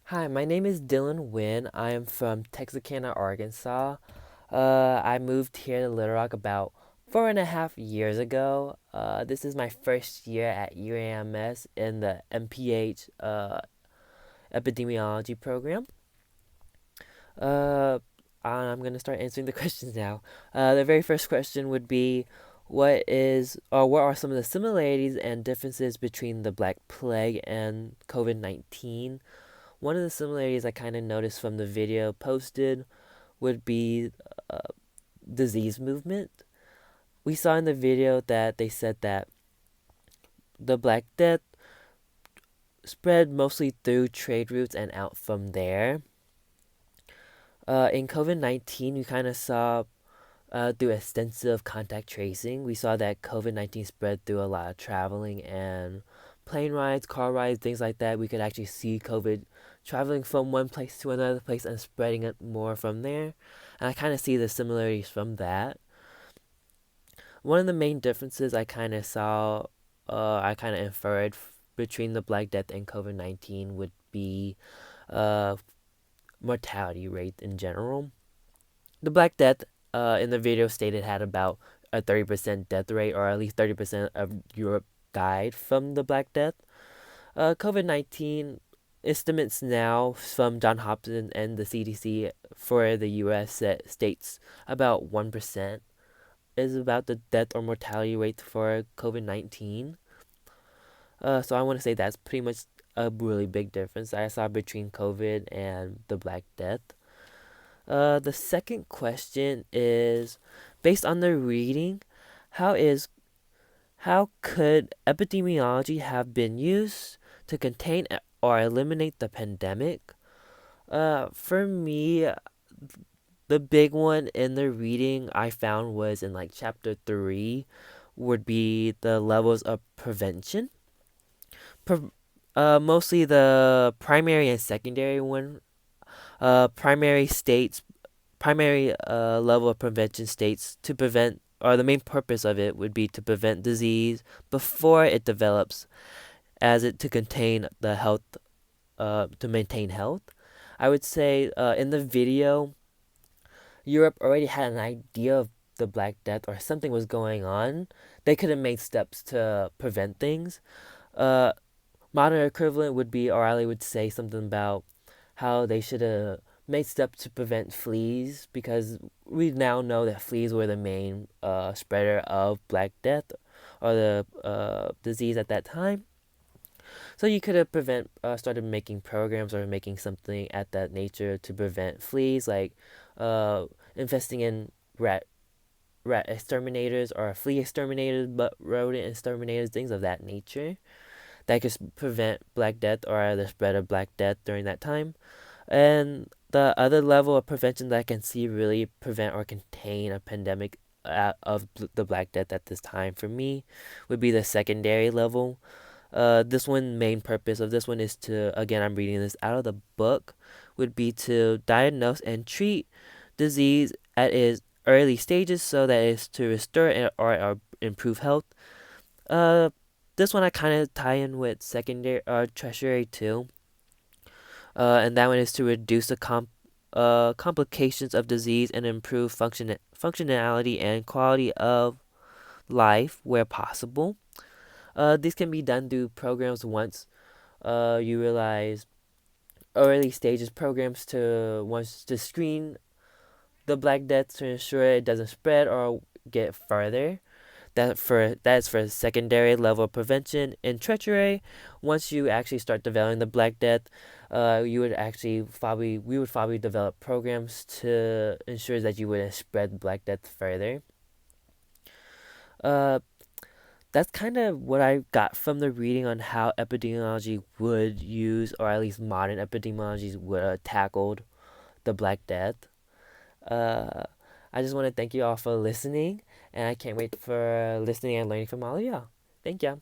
Hi, my name is Dylan Nguyen. I am from Texarkana, Arkansas. I moved here to Little Rock about 4.5 years ago. This is my first year at UAMS in the MPH Epidemiology program. Uh, I'm gonna start answering the questions now. The very first question would be, what are some of the similarities and differences between the Black Plague and COVID-19? One of the similarities I kind of noticed from the video posted would be uh, disease movement. We saw in the video that they said that the Black Death spread mostly through trade routes and out from there. In COVID 19, we kind of saw through extensive contact tracing, we saw that COVID 19 spread through a lot of traveling and plane rides, car rides, things like that. We could actually see COVID traveling from one place to another place and spreading it more from there. And I kind of see the similarities from that. One of the main differences I kind of saw, I kind of inferred between the Black Death and COVID 19 would be uh, mortality rate in general. The Black Death in the video stated had about a 30% death rate, or at least 30% of Europe died from the Black Death. COVID 19 estimates now from Johns Hopkins and the CDC for the US states about 1% is about the death or mortality rate for COVID 19. So I want to say that's pretty much a really big difference I saw between COVID and the Black Death. The second question is, based on the reading, how is how could epidemiology have been used to contain or eliminate the pandemic? For me, the big one in the reading I found was in like chapter 3 would be the levels of prevention. Mostly the primary and secondary one. Primary states primary level of prevention states to prevent, or the main purpose of it would be to prevent disease before it develops, as it to contain the health, to maintain health. I would say in the video, Europe already had an idea of the Black Death or something was going on. They could have made steps to prevent things. Uh, Modern equivalent would be, or I would say something about how they should have made steps to prevent fleas, because we now know that fleas were the main spreader of Black Death or the disease at that time. So you could have started making programs or making something at that nature to prevent fleas, like uh, investing in rat exterminators or flea exterminators, but rodent exterminators, things of that nature that could prevent Black Death or the spread of Black Death during that time. And the other level of prevention that I can see really prevent or contain a pandemic of the Black Death at this time for me would be the secondary level. This one main purpose of this one is to, again, I'm reading this out of the book, would be to diagnose and treat disease at its early stages so that it's to restore or improve health. Uh, this one I kind of tie in with secondary or tertiary too, and that one is to reduce the complications of disease and improve functionality and quality of life where possible. This can be done through programs once you realize early stages programs to once to screen the Black Death to ensure it doesn't spread or get further. That's for secondary level prevention. In tertiary, once you actually start developing the Black Death, you would actually probably we would probably develop programs to ensure that you wouldn't spread Black Death further. Uh, that's kind of what I got from the reading on how epidemiology would use, or at least modern epidemiologies would have tackled the Black Death. Uh, I just want to thank you all for listening, and I can't wait for listening and learning from all of y'all. Thank you.